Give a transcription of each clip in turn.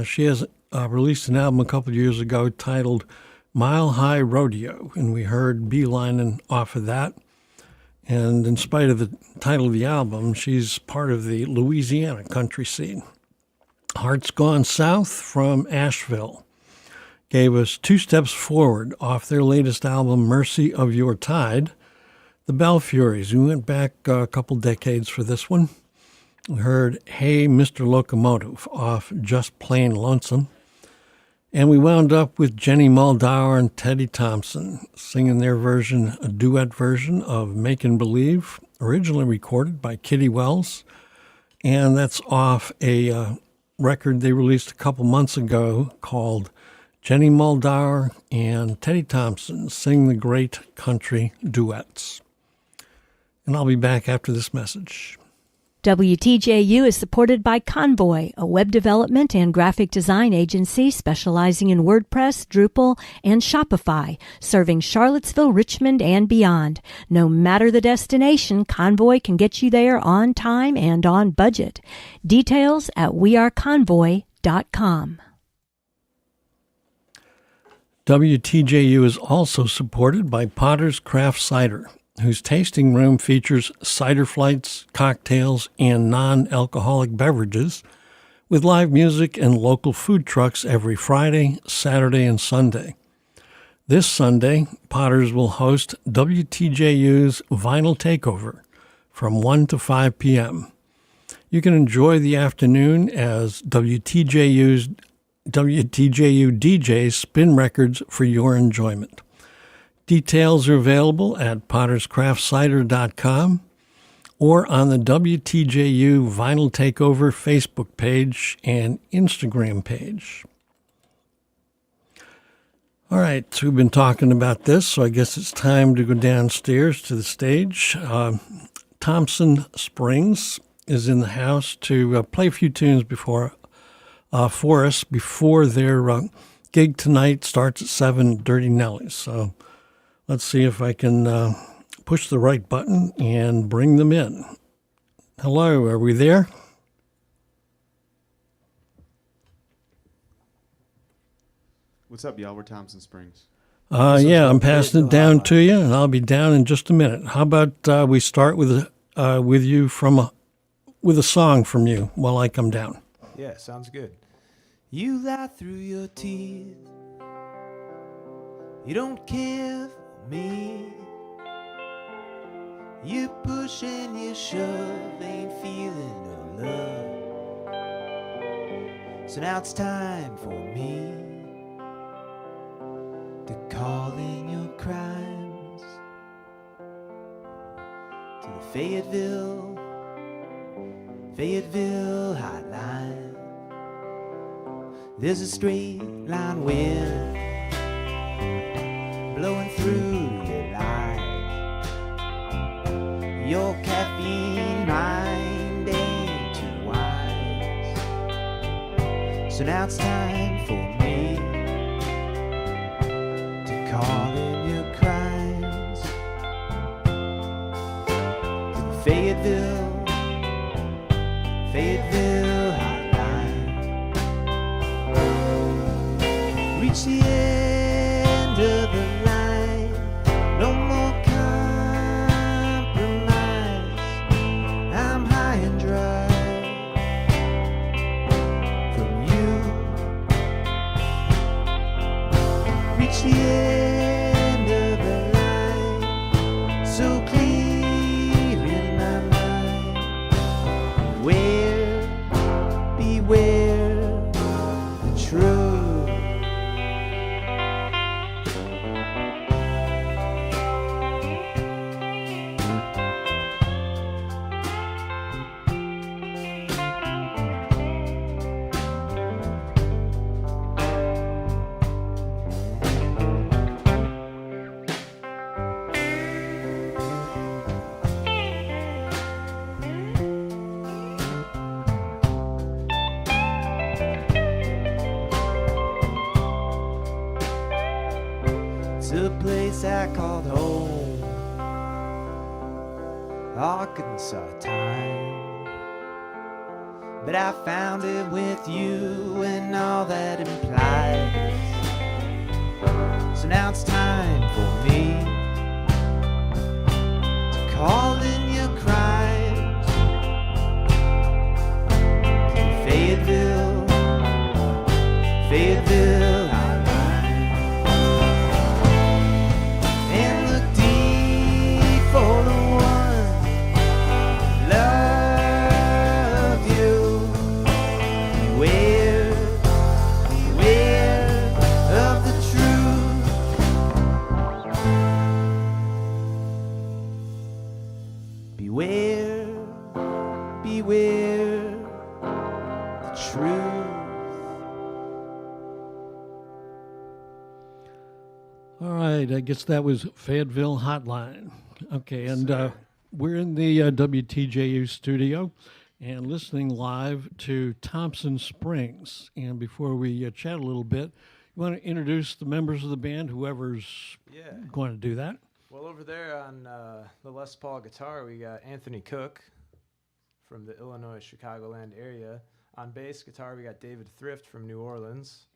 She has released an album a couple of years ago titled Mile High Rodeo, and we heard Beelining off of that. And in spite of the title of the album, she's part of the Louisiana country scene. Heart's Gone South from Asheville gave us Two Steps Forward off their latest album, Mercy of Your Tide. The Belfuries, we went back a couple decades for this one. We heard Hey Mr. Locomotive off Just Plain Lonesome. And we wound up with Jenny Muldaur and Teddy Thompson singing their version, a duet version of Makin' Believe, originally recorded by Kitty Wells. And that's off a record they released a couple months ago called Jenny Muldaur and Teddy Thompson Sing the Great Country Duets. And I'll be back after this message. WTJU is supported by Convoy, a web development and graphic design agency specializing in WordPress, Drupal, and Shopify, serving Charlottesville, Richmond, and beyond. No matter the destination, Convoy can get you there on time and on budget. Details at weareconvoy.com. WTJU is also supported by Potter's Craft Cider, whose tasting room features cider flights, cocktails, and non-alcoholic beverages with live music and local food trucks every Friday, Saturday, and Sunday. This Sunday, Potter's will host WTJU's Vinyl Takeover from 1 to 5 p.m. You can enjoy the afternoon as WTJU DJs spin records for your enjoyment. Details are available at potterscraftcider.com or on the WTJU Vinyl Takeover Facebook page and Instagram page. All right, so we've been talking about this, so I guess it's time to go downstairs to the stage. Thompson Springs is in the house to play a few tunes for us before their gig tonight starts at 7, Durty Nelly. So let's see if I can push the right button and bring them in. Hello, are we there? What's up, y'all? We're Thompson Springs. Yeah, I'm passing it down to you, and I'll be down in just a minute. How about we start with you with a song from you while I come down? Yeah, sounds good. You lie through your teeth. You don't care for me. You push and you shove, ain't feeling no love. So now it's time for me to call in your crimes to the Fayetteville hotline. There's a straight line wind blowing through your life. Your caffeine mind ain't too wise. So now it's time for me to call in your crimes to the Fayetteville hotline. Reach the end of the line, no more compromise. I'm high and dry from you. Reach the end of the line, so clear in my mind. Beware the truth. It's a place I called home, Arkansas time. but I found it with you and all that implies. So now it's time for me to call in your crimes to Fayetteville, Fayetteville Hotline, and look deep for the one who loved you. Beware, beware of the truth. Beware, beware the truth. All right, I guess that was Fayetteville Hotline. Okay, and we're in the WTJU studio and listening live to Thompson Springs. And before we chat a little bit, you want to introduce the members of the band, whoever's going to do that? Well, over there on the Les Paul guitar, we got Anthony Cook from the Illinois Chicagoland area. On bass guitar, we got David Thrift from New Orleans.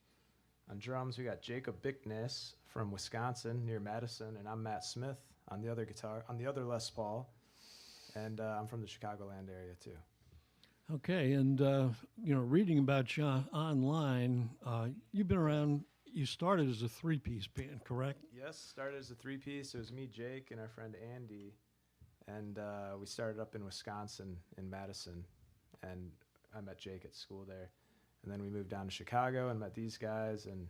On drums, we got Jacob Bickness from Wisconsin near Madison, and I'm Matt Smith on the other guitar, on the other Les Paul, and I'm from the Chicagoland area too. Okay, and reading about you online, you've been around. You started as a three-piece band, correct? Yes, started as a three-piece. It was me, Jake, and our friend Andy, and we started up in Wisconsin in Madison, and I met Jake at school there, and then we moved down to Chicago and met these guys, and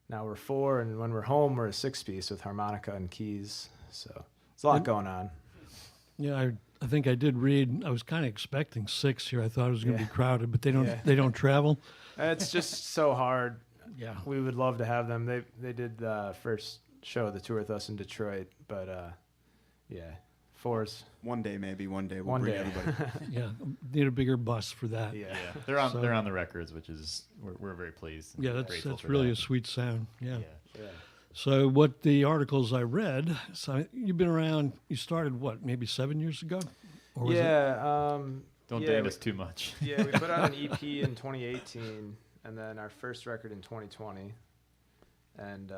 now we're four, and when we're home, we're a six-piece with harmonica and keys, so there's a lot going on. Yeah, I think I did read. I was kind of expecting six here. I thought it was going to be crowded, but they don't travel. It's just so hard. Yeah, We would love to have them. They did the first show of the tour with us in Detroit, but fours. One day we'll One bring day. everybody. yeah, need a bigger bus for that. Yeah. They're on the records, which is we're very pleased. and Yeah, grateful that's for really that. a sweet sound. Yeah. Yeah. So what the articles I read, so you've been around. You started what, maybe 7 years ago? Or was it? Don't yeah, date we- us too much. Yeah, we put out an EP in 2018, and then our first record in 2020, and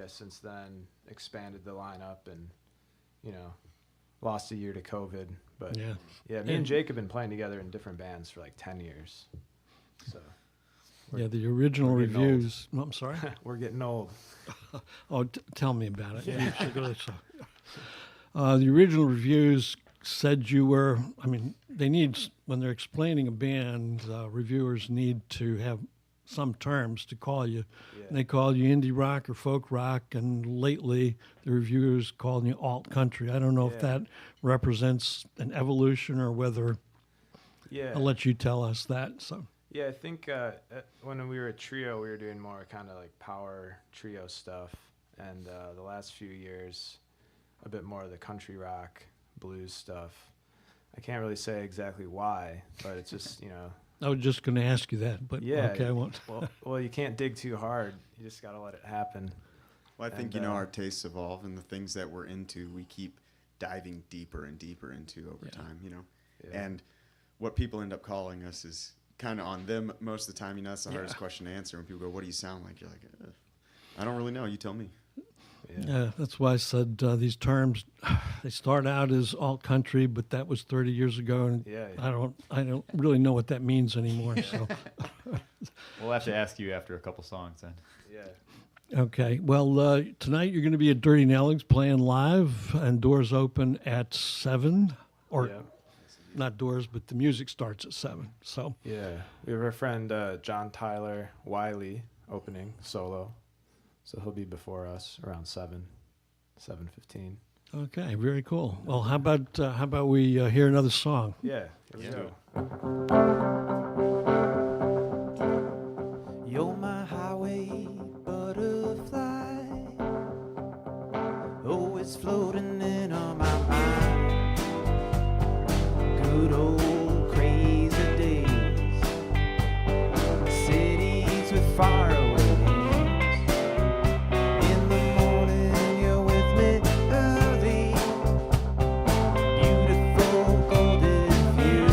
since then expanded the lineup, and lost a year to COVID, but me and Jake have been playing together in different bands for like 10 years, so Yeah, the original we're getting reviews. No, I'm sorry. we're getting old. Oh, tell me about it. You should really the original reviews said you were. I mean, they need when they're explaining a band, reviewers need to have some terms to call you. Yeah. They call you indie rock or folk rock, and lately the reviewers call you alt country. I don't know if that represents an evolution or whether. Yeah. I'll let you tell us that. So. Yeah, I think when we were a trio, we were doing more kind of like power trio stuff, and the last few years, a bit more of the country rock, blues stuff. I can't really say exactly why, but it's just, I was just going to ask you that, but yeah. okay, I won't. Well, you can't dig too hard. You just got to let it happen. Well, I think, And, our tastes evolve, and the things that we're into, we keep diving deeper and deeper into over time, Yeah. And what people end up calling us is kind of on them most of the time. That's the hardest question to answer. When people go, what do you sound like? You're like, I don't really know. You tell me. Yeah, that's why I said these terms. They start out as alt country, but that was 30 years ago, and I don't really know what that means anymore. So, We'll have to ask you after a couple songs then. Yeah. okay. Well, tonight you're going to be at Durty Nelly's playing live, and doors open at 7, or not doors, but the music starts at 7. So Yeah. We have our friend John Tyler Wiley opening solo. So he'll be before us around 7:15. okay, very cool. Well, how about we hear another song? Yeah, here we go. You're my highway butterfly, always floating in on my mind. Good old crazy days, cities with faraway names. In the morning you're with me early, beautiful golden view.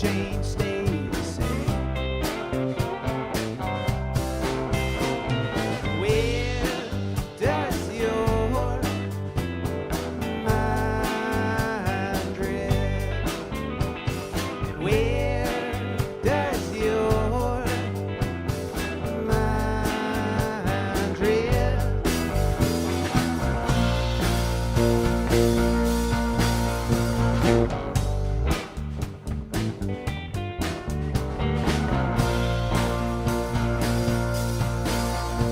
change stays the same. Where does your mind drift? And where does your mind drift?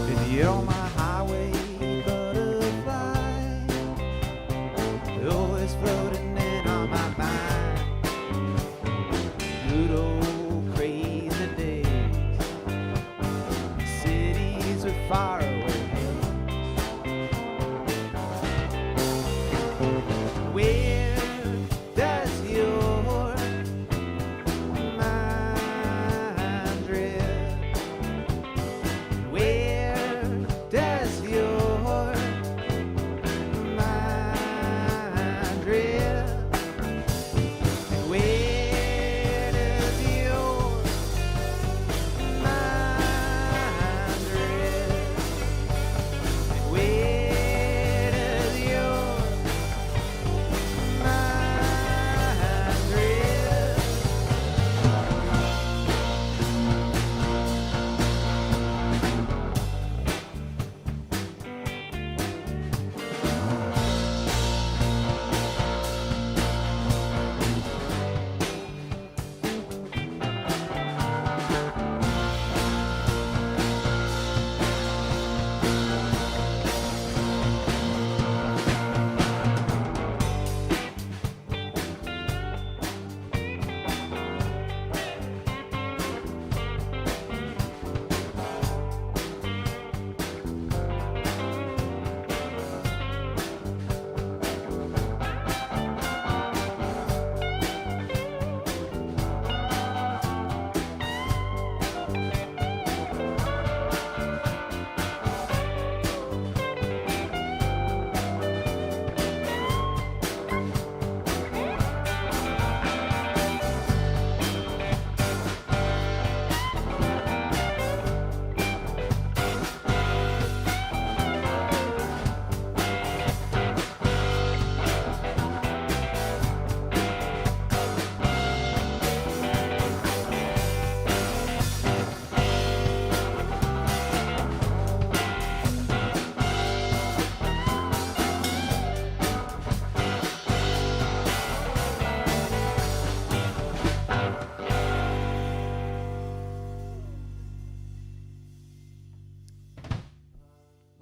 And you're my highway butterfly, always floating in on my mind. Good old crazy days, cities with faraway hills. Where does your mind drift? Where does your mind drift? And where does your mind drift? And where does your mind drift?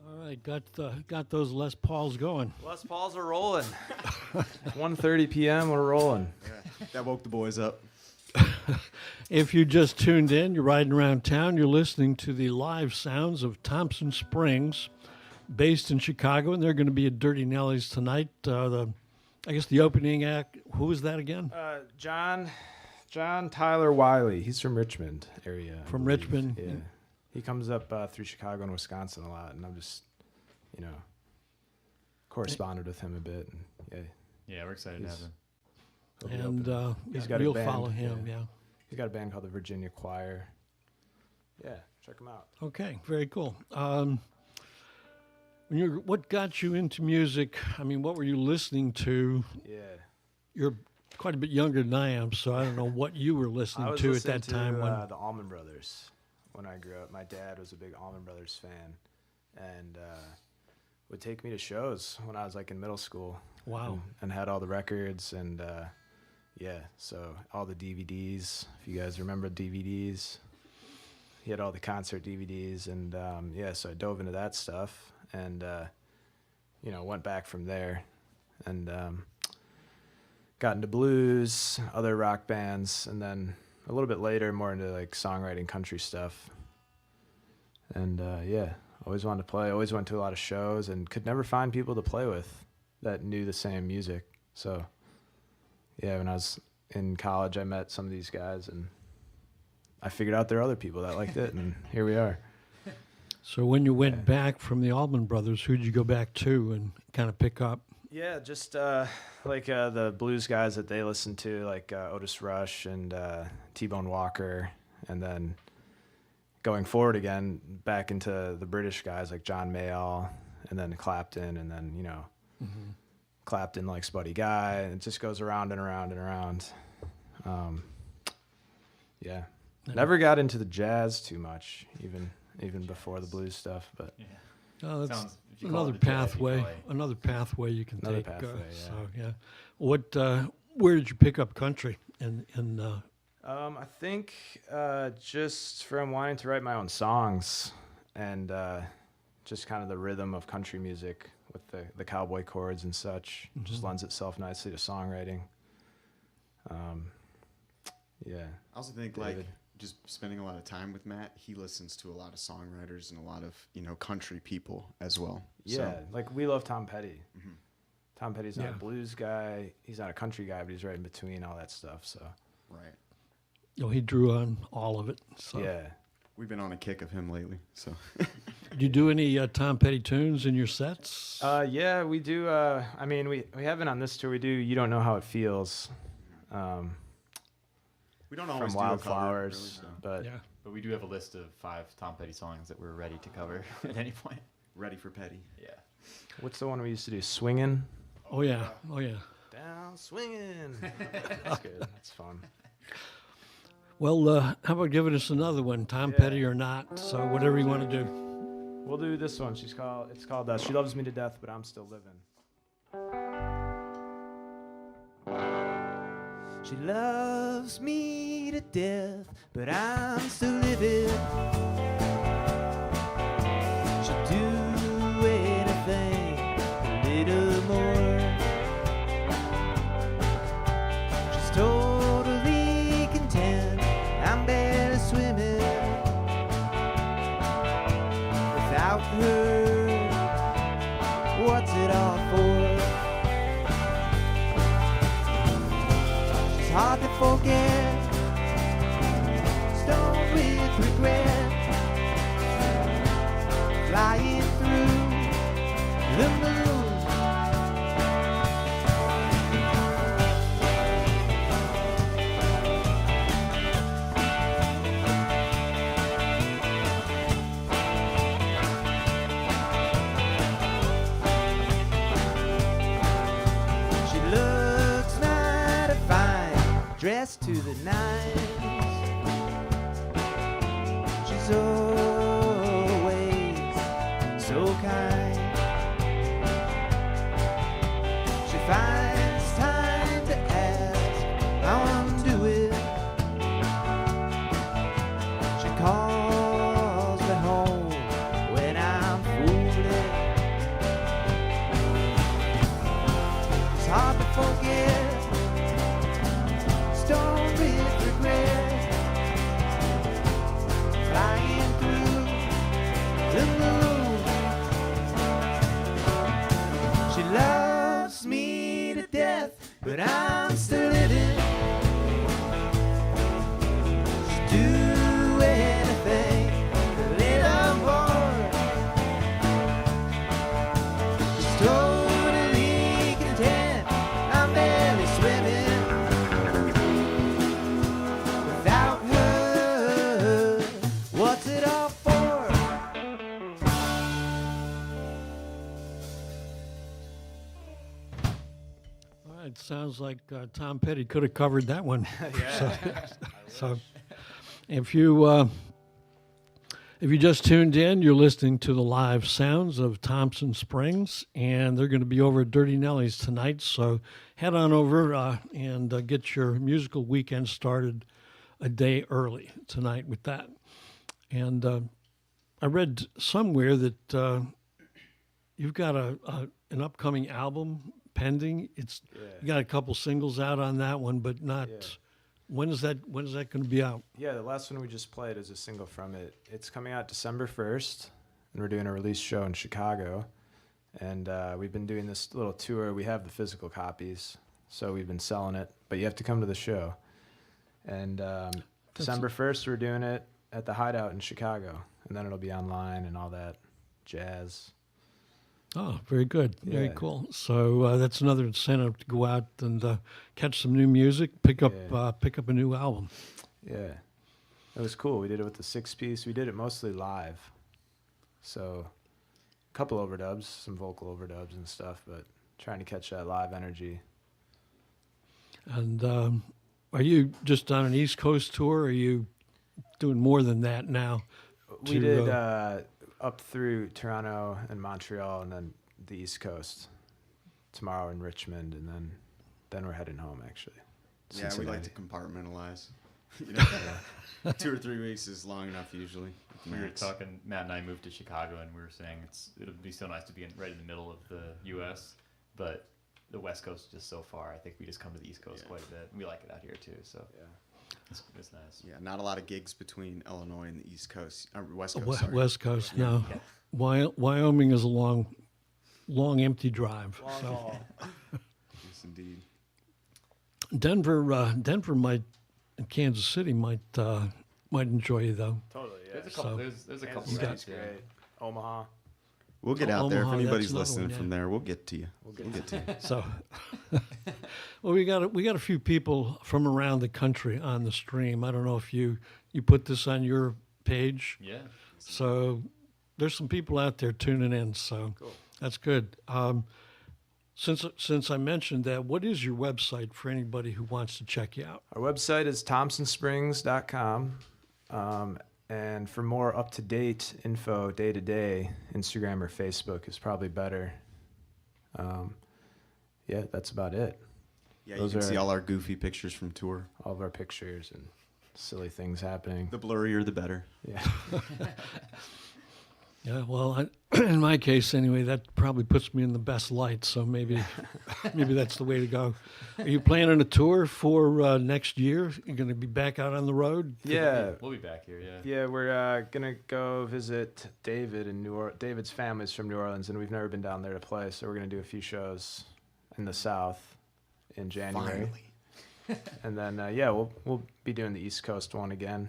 All right, got those Les Pauls going. Les Pauls are rolling. 1:30 p.m. We're rolling. That woke the boys up. If you just tuned in, you're riding around town, you're listening to the live sounds of Thompson Springs, based in Chicago, and they're going to be at Durty Nelly's tonight. I guess the opening act, who was that again? John Tyler Wiley. He's from Richmond area. I From believe. Richmond? Yeah. He comes up through Chicago and Wisconsin a lot, and I've just, corresponded with him a bit. And Yeah, we're excited to have him. he'll be And open. He's got a you'll band, follow him, yeah. He's got a band called the Virginia Choir. Yeah, check him out. Okay, very cool. What got you into music? I mean, what were you listening to? Yeah. You're quite a bit younger than I am, so I don't know what you were I listening was to at listening that to time. When the Allman Brothers when I grew up. My dad was a big Allman Brothers fan, and would take me to shows when I was like in middle school. Wow. And had all the records and so all the DVDs. If you guys remember DVDs, he had all the concert DVDs, and so I dove into that stuff, and went back from there, and got into blues, other rock bands, and then a little bit later more into like songwriting, country stuff. And always wanted to play, always went to a lot of shows, and could never find people to play with that knew the same music. So when I was in college, I met some of these guys, and I figured out there are other people that liked it, and here we are. So when you went back from the Allman Brothers, who'd you go back to and kind of pick up Yeah, just like the blues guys that they listen to, like Otis Rush and T-Bone Walker, and then going forward again back into the British guys like John Mayall, and then Clapton, and then Clapton likes Buddy Guy, and it just goes around and around and around. Yeah, never got into the jazz too much, even before the blues stuff, but. Yeah. Oh, that's Sounds, if you call another it the jazz, you pathway. probably- Another pathway you can Another take. pathway, yeah. So yeah, what? Where did you pick up country? I think just from wanting to write my own songs and just kind of the rhythm of country music with the cowboy chords and such just lends itself nicely to songwriting. Yeah. I also think David. like just spending a lot of time with Matt, he listens to a lot of songwriters and a lot of, country people as well. Yeah, So, like we love Tom Petty. Mhm. Tom Petty's not Yeah. a blues guy. He's not a country guy, but he's right in between all that stuff. So right. He drew on all of it. So yeah. We've been on a kick of him lately. So do you do any Tom Petty tunes in your sets? Yeah, we do. I mean, we haven't on this tour. We do "You Don't Know How It Feels" we don't always from do a cover, Wildflowers, really, so. but Yeah. But we do have a list of 5 Tom Petty songs that we're ready to cover at any point. Ready for Petty. Yeah. what's the one we used to do? "Swingin'." Oh yeah. Oh yeah. Down swinging. That's good. That's fun. Well, how about giving us another one, Tom Yeah. Petty or not? So whatever you want to do. We'll do this one. It's called "She Loves Me to Death, But I'm Still Living." She loves me to death, but I'm still living. She'll do anything a little more. She's totally content. I'm barely swimming without her. What's it all for? Hard to forget, stoned with regret, flying through the moon. She looks mighty fine, dressed to the nines. She's always so kind. She finds time to ask how I'm doing. She calls me home when I'm fooling. It's hard to forget, stoned with regret, flying through the moon. She loves me to death, but I'm still living. She'd do anything a little more. She's totally content. I'm barely swimming without her. What's it all for? All right, sounds like Tom Petty could have covered that one. So if you just tuned in, you're listening to the live sounds of Thompson Springs, and they're going to be over at Durty Nelly's tonight. So head on over and get your musical weekend started a day early tonight with that. And I read somewhere that you've got an upcoming album pending. You got a couple singles out on that one, but not. Yeah. When is that going to be out? Yeah, the last one we just played is a single from it. It's coming out December 1st, and we're doing a release show in Chicago. And we've been doing this little tour. We have the physical copies, so we've been selling it, but you have to come to the show. And December 1st, we're doing it at the Hideout in Chicago, and then it'll be online and all that jazz. Oh, very good. Very Yeah. cool. So that's another incentive to go out and catch some new music, pick up a new album. Yeah, it was cool. We did it with the 6-piece. We did it mostly live, so a couple overdubs, some vocal overdubs and stuff, but trying to catch that live energy. And are you just on an East Coast tour? Or are you doing more than that now? We did up through Toronto and Montreal, and then the East Coast. Tomorrow in Richmond, and then we're heading home. Actually, Yeah, we like Cincinnati. to compartmentalize. You know, 2 or 3 weeks is long enough usually. We were Max. talking. Matt and I moved to Chicago, and we were saying it'll be so nice to be right in the middle of the U.S., but the West Coast is just so far. I think we just come to the East Coast quite a bit. We like it out here too, so Yeah. it's nice. Yeah, not a lot of gigs between Illinois and the East Coast, West Coast. We- sorry. West Coast, no. Wyoming is a long, empty drive. So Yes, indeed. Denver might, and Kansas City might enjoy you though. Totally. Yeah. There's a couple. So- There's a couple. Kansas cities, City's yeah. great. Omaha. We'll get out there. If Omaha, that's anybody's another listening one, yeah. from there, we'll get to you. We'll We'll get to you. So, well, we got a few people from around the country on the stream. I don't know if you put this on your page. Yeah. So there's some people out there tuning in. So that's good. Since I mentioned that, what is your website for anybody who wants to check you out? Our website is thompsonsprings.com. And for more up-to-date info day-to-day, Instagram or Facebook is probably better. Yeah, that's about it. Yeah, Those you can are- see all our goofy pictures from tour. All of our pictures and silly things happening. The blurrier, the better. Yeah. Yeah, well, in my case anyway, that probably puts me in the best light. So maybe that's the way to go. Are you planning a tour for next year? You're going to be back out on the road? Yeah. We'll be back here. Yeah. Yeah, we're gonna go visit David in New Orleans. David's family's from New Orleans, and we've never been down there to play, so we're gonna do a few shows in the South in January, and then we'll be doing the East Coast one again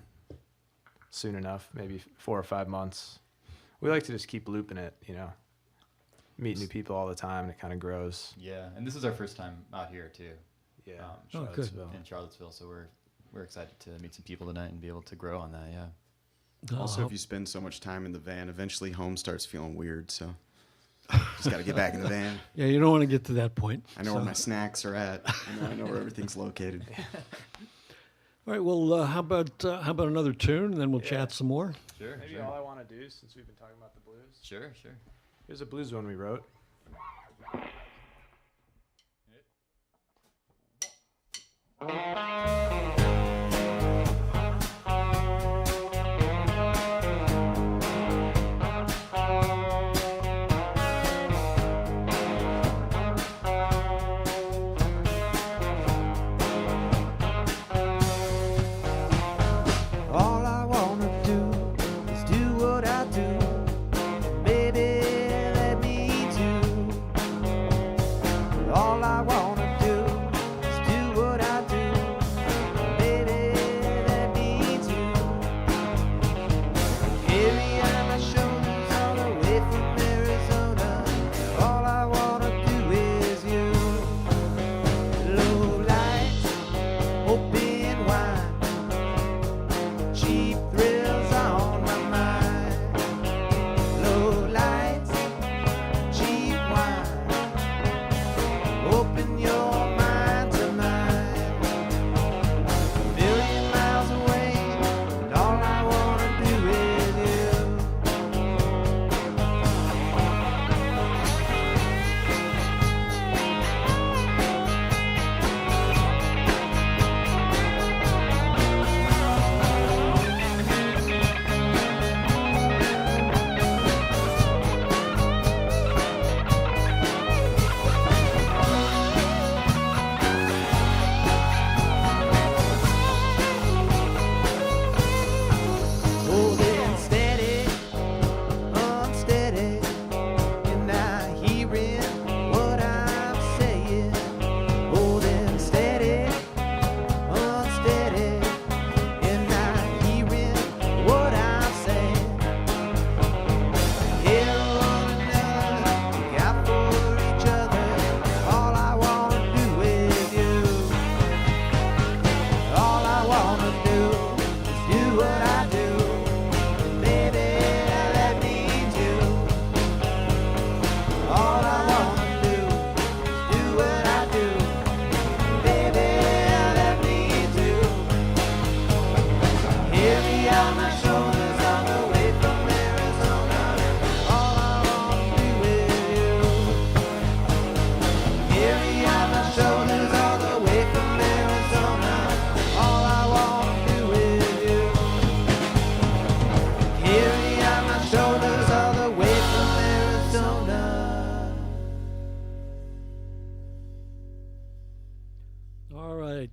soon enough, maybe 4 or 5 months. We like to just keep looping it, meet new people all the time, and it kind of grows. Yeah, and this is our first time out here too. Yeah, Oh, good. Charlottesville. In Charlottesville, so we're excited to meet some people tonight and be able to grow on that. Yeah. Also, if you spend so much time in the van, eventually home starts feeling weird. So just got to get back in the van. Yeah, you don't want to get to that point. I know where my snacks are at. I know where everything's located. All right. Well, how about another tune, and then we'll chat some more. Sure. Maybe all I want to do, since we've been talking about the blues. Sure. Here's a blues one we wrote. All I wanna do is do what I do. Baby, let me do. All I wanna do is do what I do.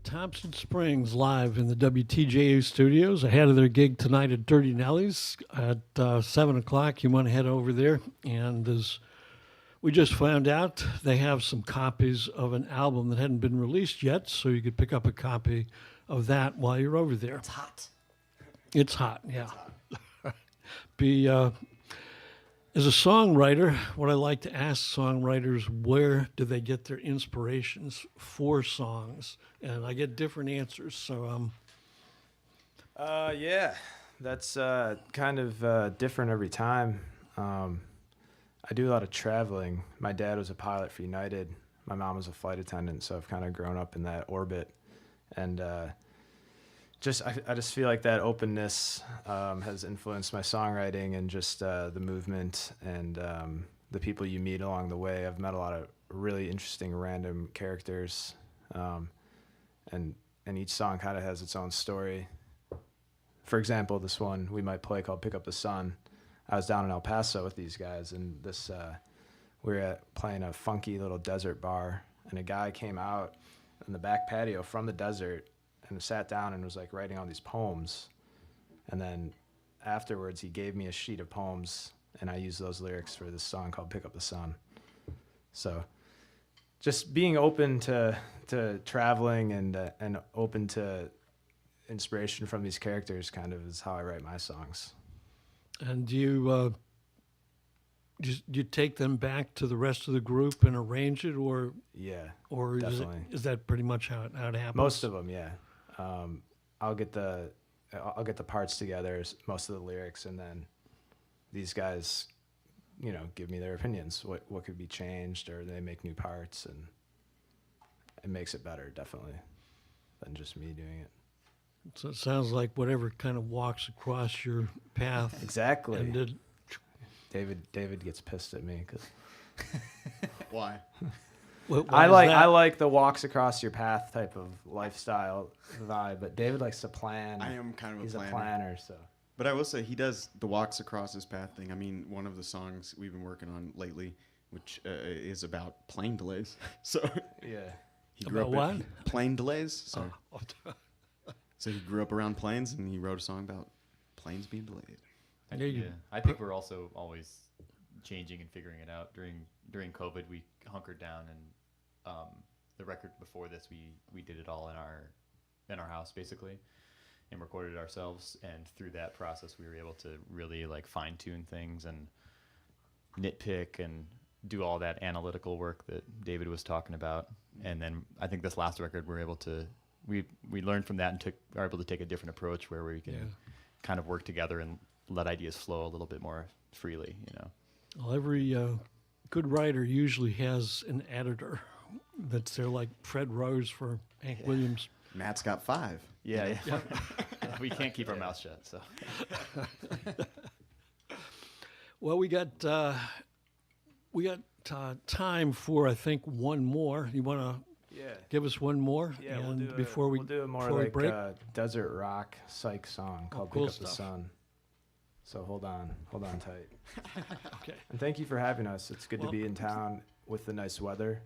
at Thompson Springs live in the WTJU studios ahead of their gig tonight at Durty Nelly's at 7 o'clock. You want to head over there. And as we just found out, they have some copies of an album that hadn't been released yet, so you could pick up a copy of that while you're over there. It's hot. It's hot, yeah. As a songwriter, what I like to ask songwriters, where do they get their inspirations for songs? And I get different answers. So, Yeah, that's kind of different every time. I do a lot of traveling. My dad was a pilot for United. My mom was a flight attendant, so I've kind of grown up in that orbit. And I just feel like that openness has influenced my songwriting and just the movement and the people you meet along the way. I've met a lot of really interesting random characters, and each song kind of has its own story. For example, this one we might play called "Pick Up the Sun." I was down in El Paso with these guys, and we were playing a funky little desert bar, and a guy came out in the back patio from the desert and sat down and was like writing all these poems. And then afterwards he gave me a sheet of poems, and I used those lyrics for this song called "Pick Up the Sun." So just being open to traveling and open to inspiration from these characters kind of is how I write my songs. and do you take them back to the rest of the group and arrange it, or Yeah, is definitely. is that pretty much how it happens? Most of them, yeah. I'll get the parts together, most of the lyrics, and then these guys, give me their opinions. What could be changed, or they make new parts, and it makes it better, definitely, than just me doing it. So it sounds like whatever kind of walks across your path. Exactly. And David gets pissed at me because Why? I like the walks across your path type of lifestyle vibe, but David likes to plan. I am kind of He's a a planner. planner, so. But I will say he does the walks across his path thing. I mean, one of the songs we've been working on lately, which is about plane delays. So Yeah. he grew About up in what? plane delays. So, Oh. so he grew up around planes, and he wrote a song about planes being delayed. There you Yeah, I think we're also always changing and figuring it out. During COVID, we hunkered down, and the record before this, we did it all in our house basically, and recorded it ourselves. And through that process, we were able to really like fine tune things and nitpick and do all that analytical work that David was talking about. And then I think this last record, we learned from that and are able to take a different approach where we can kind of work together and let ideas flow a little bit more freely, Well, every good writer usually has an editor that's there, like Fred Rose for Hank Williams. Matt's got 5. Yeah. We can't keep our mouth shut, so. Well, we got time for, I think, one more. You want to Yeah. give us one more? Yeah, and we'll before do a more before we like break? desert rock psych song called cool "Pick Up the stuff. Sun." So hold on tight. Okay. And thank you for having us. It's good to be Well, in town with the nice weather.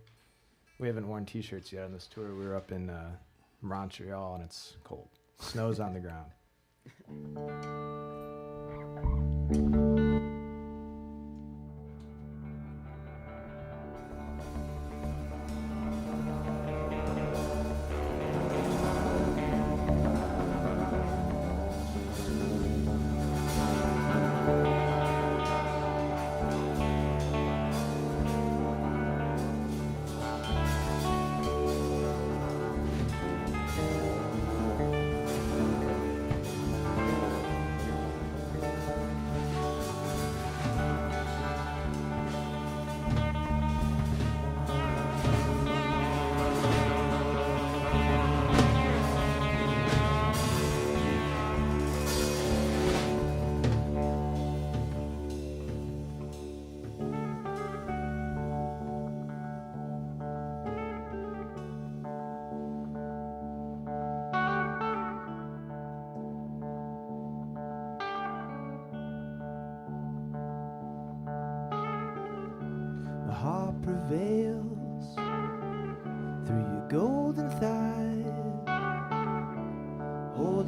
We haven't worn T-shirts yet on this tour. We were up in Montreal, and it's cold. Snow's on the ground. The heart prevails through your golden thighs.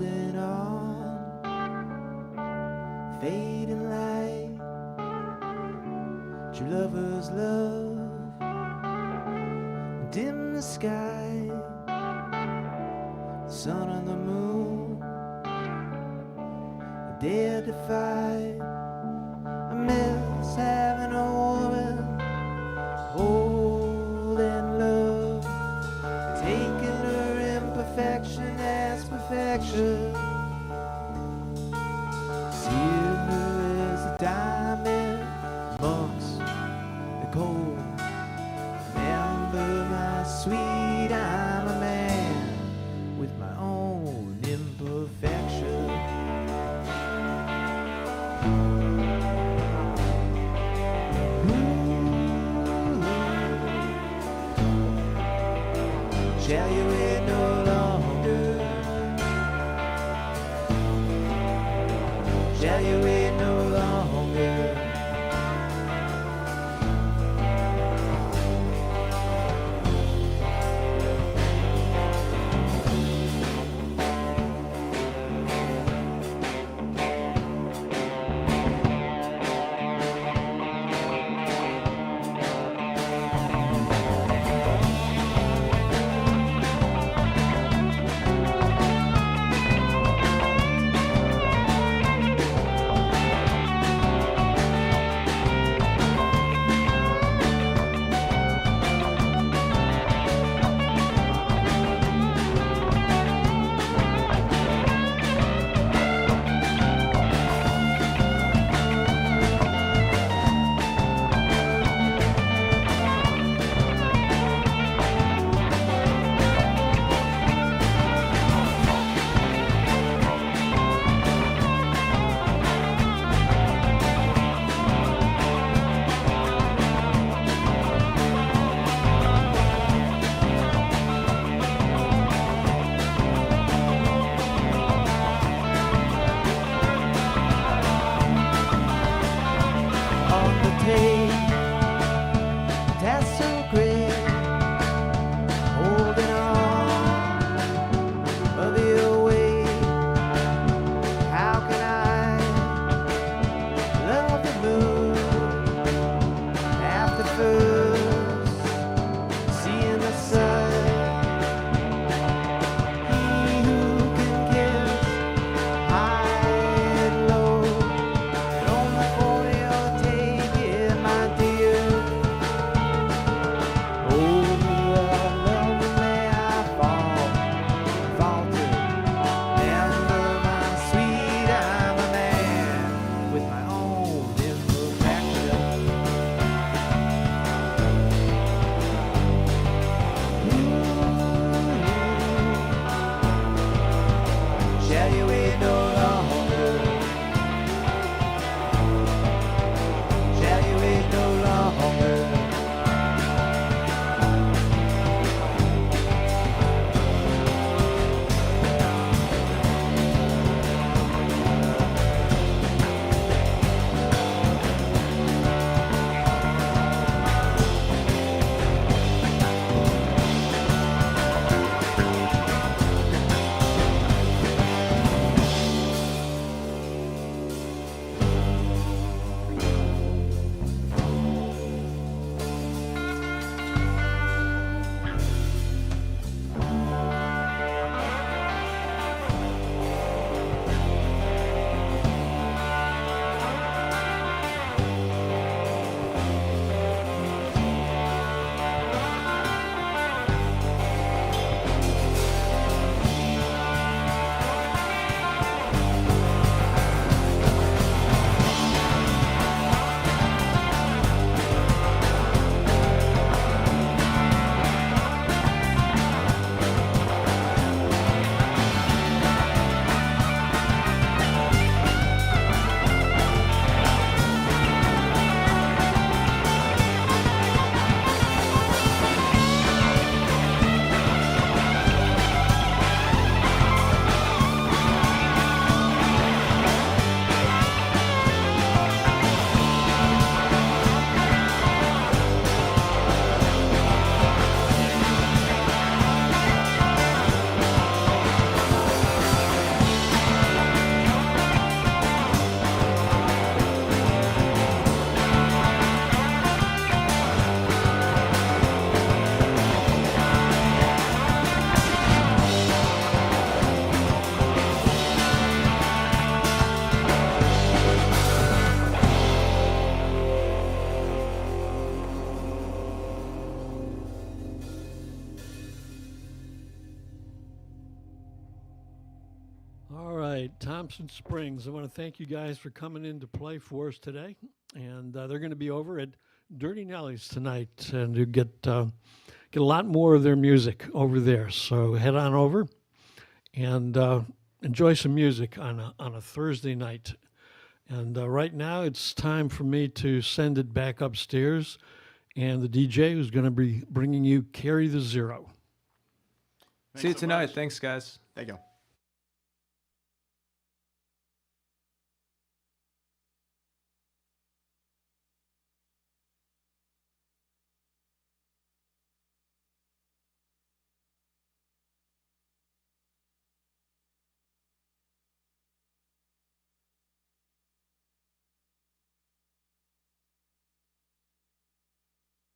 holding on, fading light, true lovers love, dim the sky, the sun and the moon, dare to fight. I miss having a woman holding love, taking her imperfection as perfection, seeing her as a diamond amongst the cold. Remember, my sweet, I'm a man with my own imperfection. Shall you wait no longer? Shall you wait no longer? Thompson Springs. I want to thank you guys for coming in to play for us today. And they're going to be over at Durty Nelly's tonight, and you get a lot more of their music over there. So head on over and enjoy some music on a Thursday night. And right now it's time for me to send it back upstairs, and the DJ who's going to be bringing you Carry the Zero. See you so tonight. much. Thanks, guys. There you go.